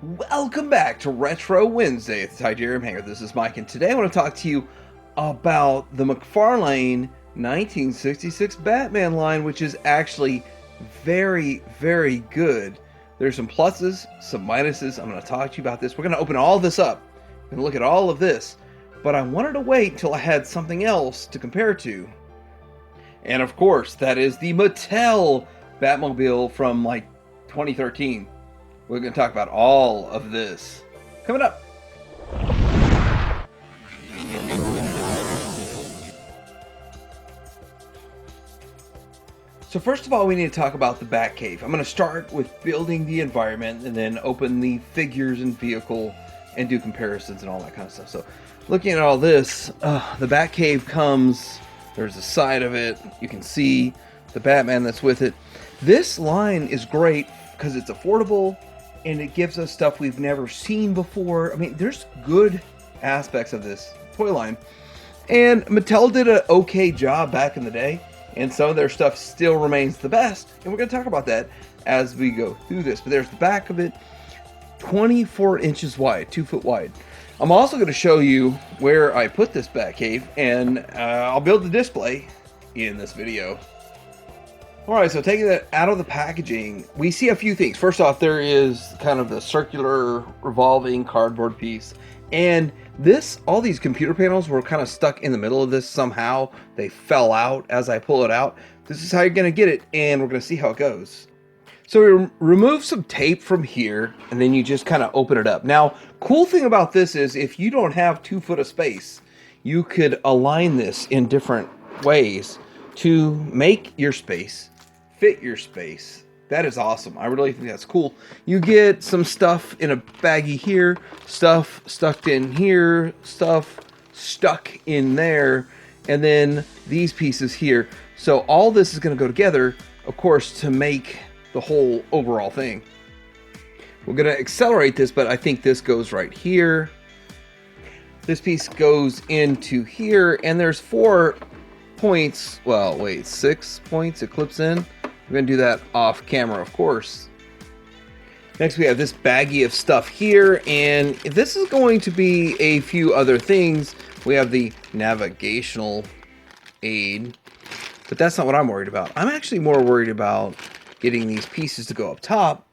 Welcome back to Retro Wednesday at the Titanium Hangar. This is Mike, and today I want to talk to you about the Mcfarlane 1966 Batman line, which is actually very, very good. There's some pluses, some minuses. I'm going to talk to you about this. We're going to open all this up and look at all of this, but I wanted to wait until I had something else to compare to. And of course, that is the Mattel Batmobile from like 2013. We're going to talk about all of this coming up. So first of all, we need to talk about the Batcave. I'm going to start with building the environment and then open the figures and vehicle and do comparisons and all that kind of stuff. So looking at all this, the Batcave comes, there's a side of it. You can see the Batman that's with it. This line is great because it's affordable and it gives us stuff we've never seen before. I mean, there's good aspects of this toy line. And Mattel did an okay job back in the day, and some of their stuff still remains the best. And we're going to talk about that as we go through this. But there's the back of it, 24 inches wide, 2 foot wide. I'm also going to show you where I put this Batcave, and I'll build the display in this video. Alright, so taking that out of the packaging, we see a few things. First off, there is kind of the circular revolving cardboard piece. And all these computer panels were kind of stuck in the middle of this somehow. They fell out as I pull it out. This is how you're going to get it, and we're going to see how it goes. So we remove some tape from here, and then you just kind of open it up. Now, cool thing about this is if you don't have 2 foot of space, you could align this in different ways to make your space fit your space. That is awesome. I really think that's cool. You get some stuff in a baggie here, stuff stuck in here, stuff stuck in there, and then these pieces here. So all this is going to go together, of course, to make the whole overall thing. We're going to accelerate this, but I think this goes right here. This piece goes into here, and there's 4 points. Well, wait, 6 points it clips in. We're going to do that off camera, of course. Next, we have this baggie of stuff here, and this is going to be a few other things. We have the navigational aid, but that's not what I'm worried about. I'm actually more worried about getting these pieces to go up top,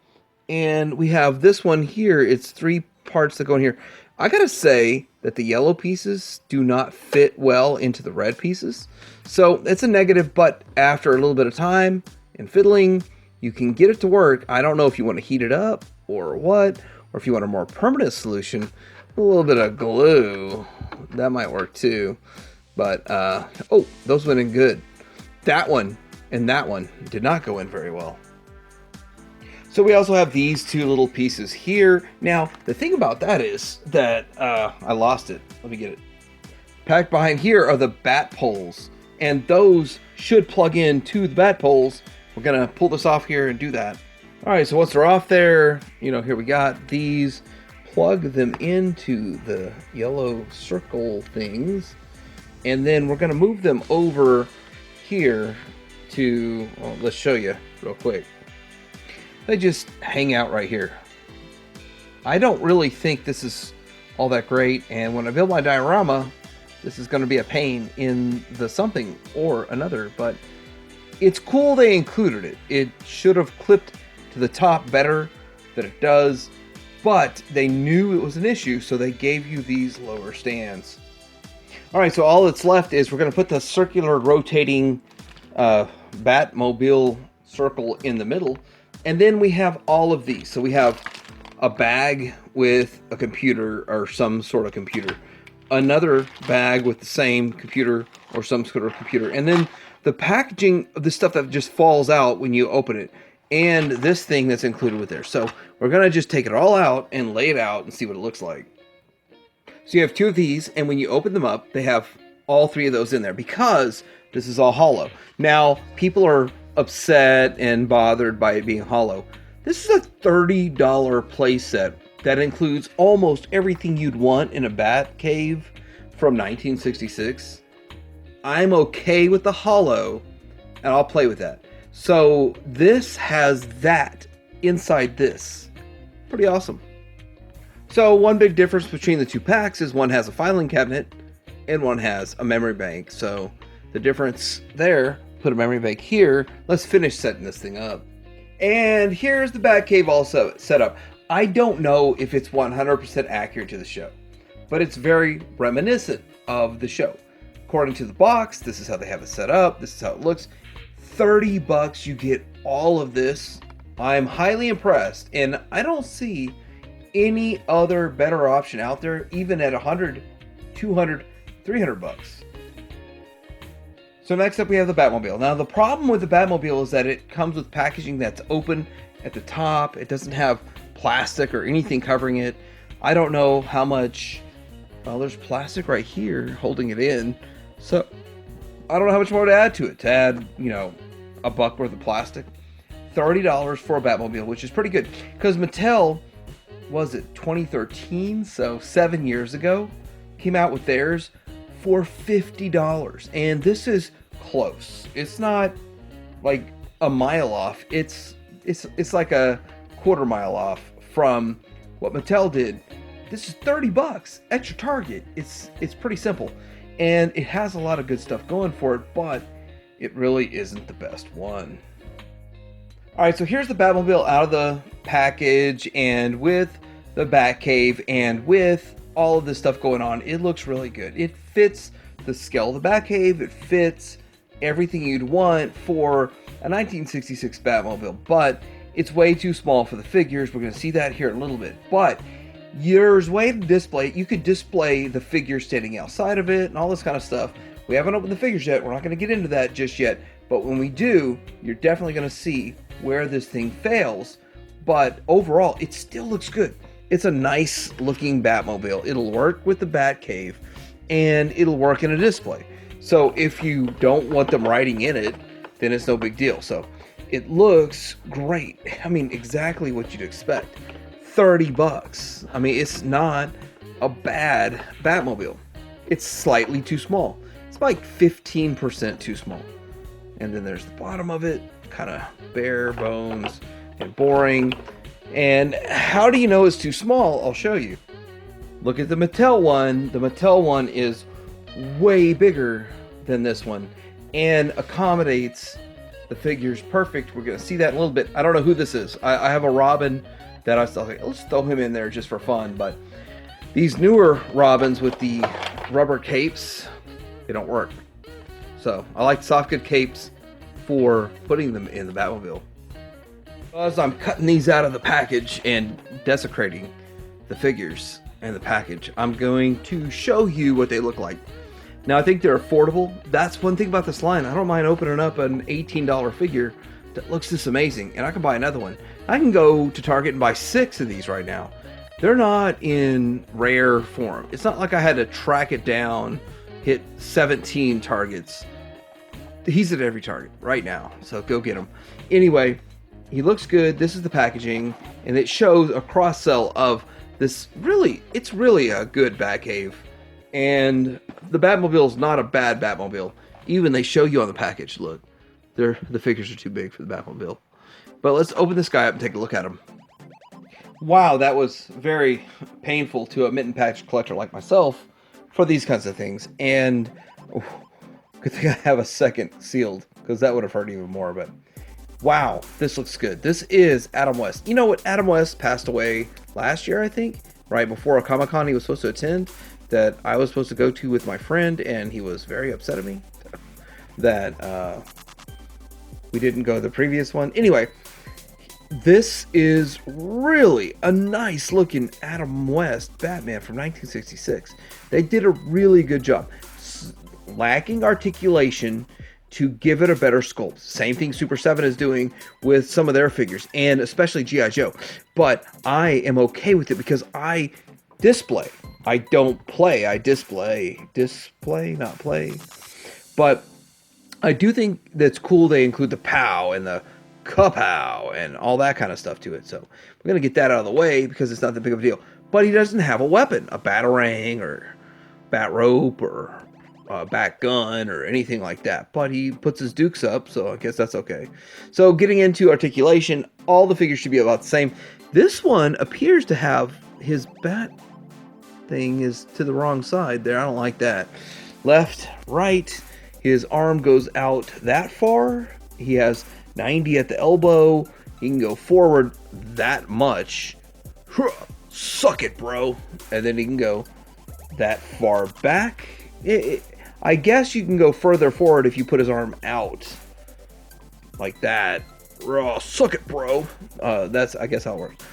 and we have this one here. It's 3 parts that go in here. I gotta say that the yellow pieces do not fit well into the red pieces, so it's a negative, but after a little bit of time and fiddling, you can get it to work. I don't know if you want to heat it up or what, or if you want a more permanent solution, a little bit of glue, that might work too. But oh, those went in good. That one and that one did not go in very well. So we also have these 2 little pieces here. Now, the thing about that is that I lost it. Let me get it. Packed behind here are the bat poles, and those should plug in to the bat poles. We're gonna pull this off here and do that. All right, so once they're off there, here we got these. Plug them into the yellow circle things, and then we're gonna move them over here to, well, let's show you real quick. They just hang out right here. I don't really think this is all that great, and when I build my diorama, this is gonna be a pain in the something or another, but it's cool they included it. It should have clipped to the top better than it does, but they knew it was an issue, so they gave you these lower stands. All right, so all that's left is we're going to put the circular rotating Batmobile circle in the middle, and then we have all of these. So we have a bag with a computer or some sort of computer, another bag with the same computer or some sort of computer, and then the packaging of the stuff that just falls out when you open it, and this thing that's included with there. So we're going to just take it all out and lay it out and see what it looks like. So you have 2 of these, and when you open them up, they have all 3 of those in there because this is all hollow. Now, people are upset and bothered by it being hollow. This is a $30 playset that includes almost everything you'd want in a Batcave from 1966. I'm okay with the hollow, and I'll play with that. So this has that inside this. Pretty awesome. So one big difference between the two packs is one has a filing cabinet and one has a memory bank. So the difference there, put a memory bank here. Let's finish setting this thing up. And here's the Batcave also set up. I don't know if it's 100% accurate to the show, but it's very reminiscent of the show. According to the box, this is how they have it set up. This is how it looks. $30, you get all of this. I'm highly impressed, and I don't see any other better option out there, even at 100, 200, 300 bucks. So next up we have the Batmobile. Now the problem with the Batmobile is that it comes with packaging that's open at the top. It doesn't have plastic or anything covering it. I don't know how much, well, there's plastic right here holding it in. So I don't know how much more to add to it. To add, you know, a buck worth of plastic. $30 for a Batmobile, which is pretty good. Because Mattel, was it 2013? So 7 years ago, came out with theirs for $50. And this is close. It's not like a mile off. It's like a quarter mile off from what Mattel did. This is $30 extra Target. It's pretty simple, and it has a lot of good stuff going for it, but it really isn't the best one. All right, so here's the Batmobile out of the package, and with the Batcave, and with all of this stuff going on, it looks really good. It fits the scale of the Batcave. It fits everything you'd want for a 1966 Batmobile, but it's way too small for the figures. We're going to see that here in a little bit, but there's a way to display it. You could display the figures standing outside of it and all this kind of stuff. We haven't opened the figures yet. We're not going to get into that just yet, but when we do, you're definitely going to see where this thing fails, but overall, it still looks good. It's a nice looking Batmobile. It'll work with the Batcave, and it'll work in a display. So if you don't want them riding in it, then it's no big deal. So it looks great. I mean, exactly what you'd expect. $30. I mean, it's not a bad Batmobile. It's slightly too small. It's like 15% too small. And then there's the bottom of it, kind of bare bones and boring. And how do you know it's too small? I'll show you. Look at the Mattel one. The Mattel one is way bigger than this one and accommodates the figures perfect. We're going to see that in a little bit. I don't know who this is. I have a Robin that I thought, let's throw him in there just for fun. But these newer Robins with the rubber capes, they don't work. So I like soft good capes for putting them in the Batmobile. As I'm cutting these out of the package and desecrating the figures and the package, I'm going to show you what they look like. Now, I think they're affordable. That's one thing about this line. I don't mind opening up an $18 figure that looks this amazing, and I can buy another one. I can go to Target and buy 6 of these right now. They're not in rare form. It's not like I had to track it down, hit 17 Targets. He's at every Target right now, so go get him. Anyway, he looks good. This is the packaging, and it shows a cross-sell of this. It's really a good Batcave, and the Batmobile is not a bad Batmobile. Even they show you on the package. Look, the figures are too big for the Batmobile. But let's open this guy up and take a look at him. Wow, that was very painful to a mitten package collector like myself for these kinds of things. And good thing I have a second sealed, because that would have hurt even more. But wow, this looks good. This is Adam West. You know what? Adam West passed away last year, I think, right before a Comic-Con he was supposed to attend that I was supposed to go to with my friend, and he was very upset at me that we didn't go to the previous one. Anyway, this is really a nice looking Adam West Batman from 1966. They did a really good job. Lacking articulation to give it a better sculpt. Same thing Super 7 is doing with some of their figures, and especially G.I. Joe. But I am okay with it because I display. I don't play. I display. Display, not play. But I do think that's cool they include the POW and the kapow and all that kind of stuff to it. So we're going to get that out of the way because it's not that big of a deal. But he doesn't have a weapon, a batarang or bat rope or a bat gun or anything like that. But he puts his dukes up, so I guess that's okay. So getting into articulation, all the figures should be about the same. This one appears to have his bat thing is to the wrong side there. I don't like that. Left, right. His arm goes out that far. He has 90 at the elbow. He can go forward that much. Suck it, bro. And then he can go that far back. I guess you can go further forward if you put his arm out like that. Suck it, bro. That's, I guess, how it works.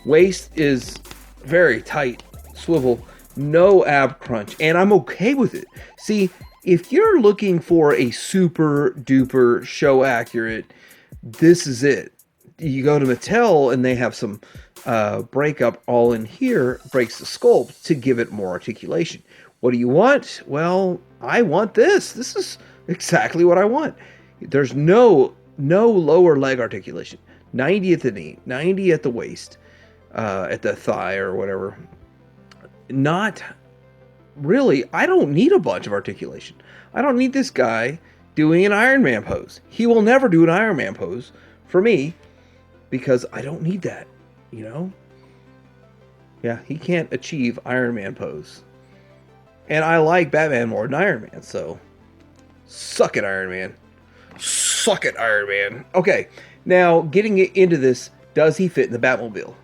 Waist is very tight, swivel, no ab crunch, and I'm okay with it. See, if you're looking for a super duper show accurate, this is it. You go to Mattel and they have some breakup all in here, breaks the sculpt to give it more articulation. What do you want? Well, I want this. This is exactly what I want. There's no lower leg articulation. 90 at the knee, 90 at the waist, at the thigh or whatever. Not really. I don't need a bunch of articulation. I don't need this guy doing an Iron Man pose. He will never do an Iron Man pose for me because I don't need that, you know? Yeah, he can't achieve Iron Man pose. And I like Batman more than Iron Man, so suck it, Iron Man. Suck it, Iron Man. Okay, now getting into this, does he fit in the Batmobile?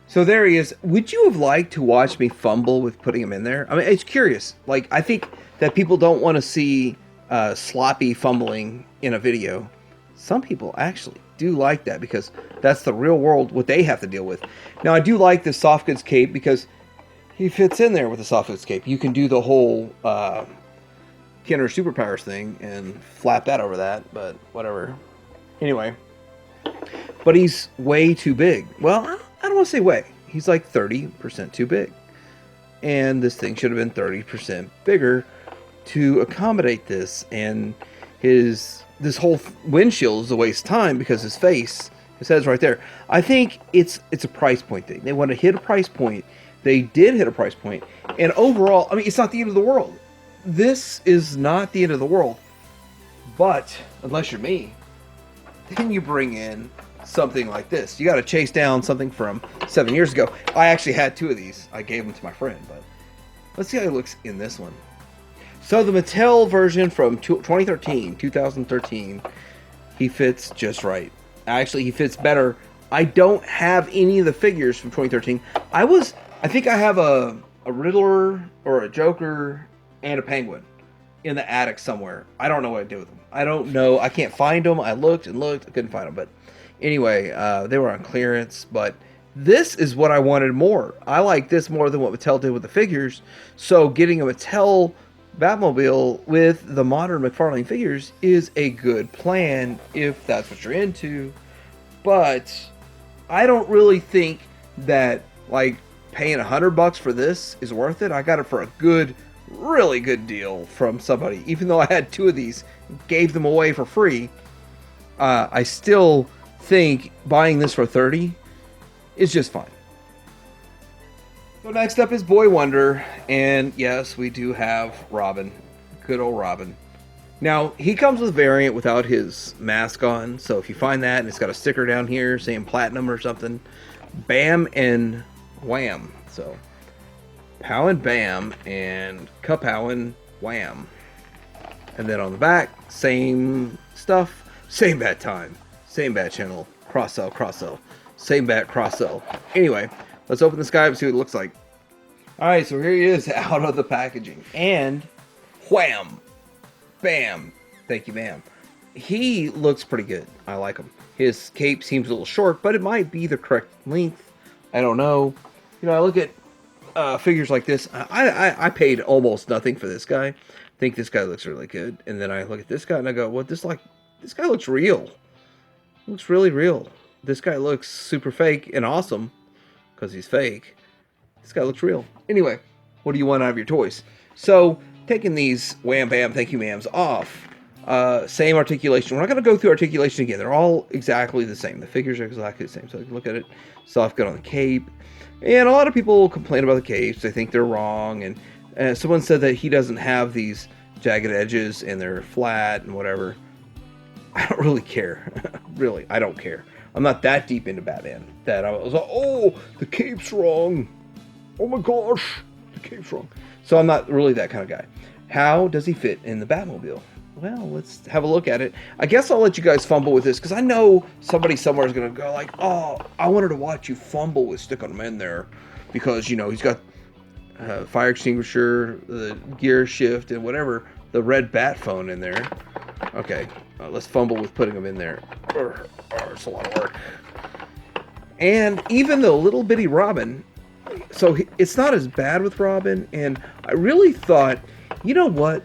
So there he is. Would you have liked to watch me fumble with putting him in there? I mean, it's curious. Like, I think that people don't want to see sloppy fumbling in a video. Some people actually do like that because that's the real world, what they have to deal with. Now, I do like the soft goods cape because he fits in there with the soft goods cape. You can do the whole Kenner Superpowers thing and flap that over that, but whatever. Anyway, but he's way too big. Well, I don't want to say way. He's like 30% too big. And this thing should have been 30% bigger to accommodate this. And this whole windshield is a waste of time because his face, it says right there. I think it's a price point thing. They want to hit a price point. They did hit a price point. And overall, I mean, it's not the end of the world. This is not the end of the world. But, unless you're me, then you bring in something like this. You got to chase down something from 7 years ago. I actually had two of these. I gave them to my friend, but let's see how he looks in this one. So the Mattel version from 2013, he fits just right. Actually, he fits better. I don't have any of the figures from 2013. I think I have a Riddler or a Joker and a Penguin in the attic somewhere. I don't know what I did with them. I don't know. I can't find them. I looked and looked. I couldn't find them. But anyway, they were on clearance. But this is what I wanted more. I like this more than what Mattel did with the figures. So getting a Mattel Batmobile with the modern Mcfarlane figures is a good plan if that's what you're into. But I don't really think that like paying $100 for this is worth it. I got it for a good, really good deal from somebody. Even though I had two of these, gave them away for free. I still think buying this for $30 is just fine. So next up is Boy Wonder, and yes, we do have Robin, good old Robin. Now he comes with a variant without his mask on, so if you find that and it's got a sticker down here saying platinum or something, bam and wham. So pow and bam and kapow and wham. And then on the back, same stuff, same bat time, same bat channel, cross sell, same bat cross sell. Anyway, let's open this guy up and see what it looks like. Alright, so here he is out of the packaging. And wham! Bam! Thank you, ma'am. He looks pretty good. I like him. His cape seems a little short, but it might be the correct length. I don't know. You know, I look at figures like this. I paid almost nothing for this guy. I think this guy looks really good. And then I look at this guy and I go, what, this guy looks real. Looks really real. This guy looks super fake and awesome because he's fake. This guy looks real. Anyway, what do you want out of your toys? So, taking these wham bam thank you ma'ams off, same articulation. We're not going to go through articulation again. They're all exactly the same. The figures are exactly the same. So, you can look at it. Soft gut on the cape. And a lot of people complain about the capes. They think they're wrong. And someone said that he doesn't have these jagged edges and they're flat and whatever. I don't really care. Really, I don't care. I'm not that deep into Batman that I was like, oh, the cape's wrong. Oh my gosh, the cape's wrong. So I'm not really that kind of guy. How does he fit in the Batmobile? Well, let's have a look at it. I guess I'll let you guys fumble with this because I know somebody somewhere is going to go like, oh, I wanted to watch you fumble with sticking him in there because, you know, he's got fire extinguisher, the gear shift, and whatever, the red bat phone in there. Okay, let's fumble with putting him in there. It's a lot of work. And even the little bitty Robin, so it's not as bad with Robin, and I really thought, you know what,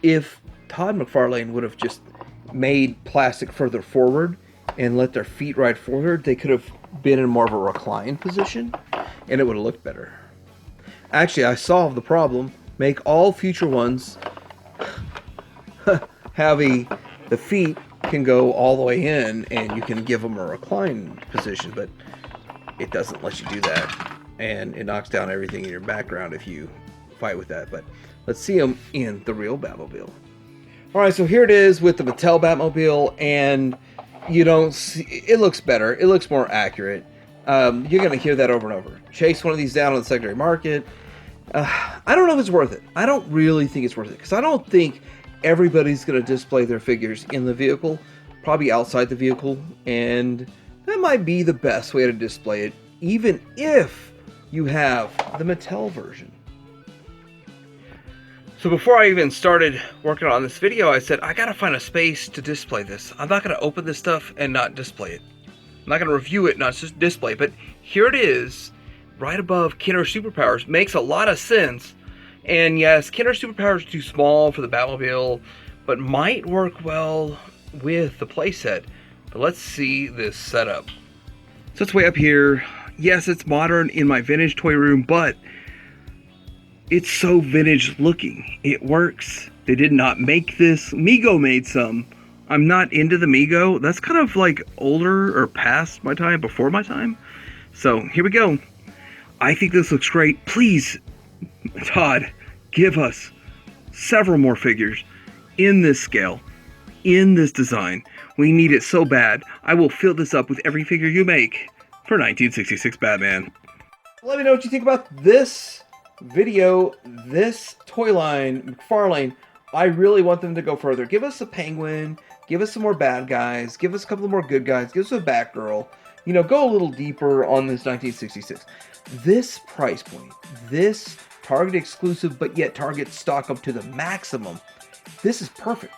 if Todd McFarlane would have just made plastic further forward and let their feet ride forward, they could have been in more of a recline position, and it would have looked better. Actually, I solved the problem. Make all future ones have the feet can go all the way in, and you can give them a recline position, but it doesn't let you do that, and it knocks down everything in your background if you fight with that. But let's see them in the real Batmobile. All right, so here it is with the Mattel Batmobile, and you don't see, it looks better. It looks more accurate. You're going to hear that over and over. Chase one of these down on the secondary market. I don't know if it's worth it. I don't really think it's worth it because I don't think everybody's going to display their figures in the vehicle, probably outside the vehicle, and that might be the best way to display it, even if you have the Mattel version. So before I even started working on this video, I said, I gotta find a space to display this. I'm not gonna open this stuff and not display it. I'm not gonna review it, not just display it, but here it is, right above Kenner Superpowers. Makes a lot of sense. And yes, Kenner Superpowers is too small for the Batmobile, but might work well with the playset. But let's see this setup. So it's way up here. Yes, it's modern in my vintage toy room, but it's so vintage looking. It works. They did not make this. Mego made some. I'm not into the Mego. That's kind of like older or past my time, before my time. So here we go. I think this looks great. Please, Todd, give us several more figures in this scale, in this design. We need it so bad. I will fill this up with every figure you make for 1966 Batman. Let me know what you think about this video, this toy line, Mcfarlane. I really want them to go further. Give us a Penguin, give us some more bad guys, give us a couple more good guys, give us a Batgirl. You know, go a little deeper on this 1966. This price point, this Target exclusive, but yet Target stock up to the maximum. This is perfect.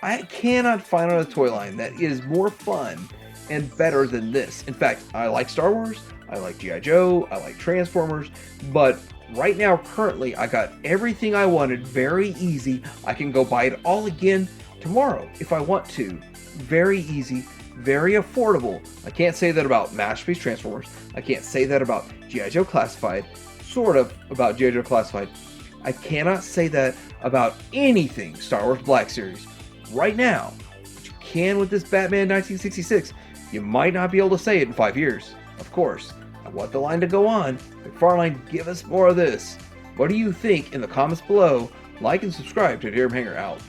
I cannot find on a toy line that is more fun and better than this. In fact, I like Star Wars, I like G.I. Joe, I like Transformers, but right now, currently, I got everything I wanted very easy. I can go buy it all again tomorrow if I want to. Very easy, very affordable. I can't say that about Masterpiece Transformers. I can't say that about G.I. Joe Classified. Sort of about G.I. Joe Classified. I cannot say that about anything Star Wars Black Series right now. But you can with this Batman 1966. You might not be able to say it in 5 years, of course. I want the line to go on. McFarlane, give us more of this. What do you think in the comments below? Like and subscribe to Dear Hanger out.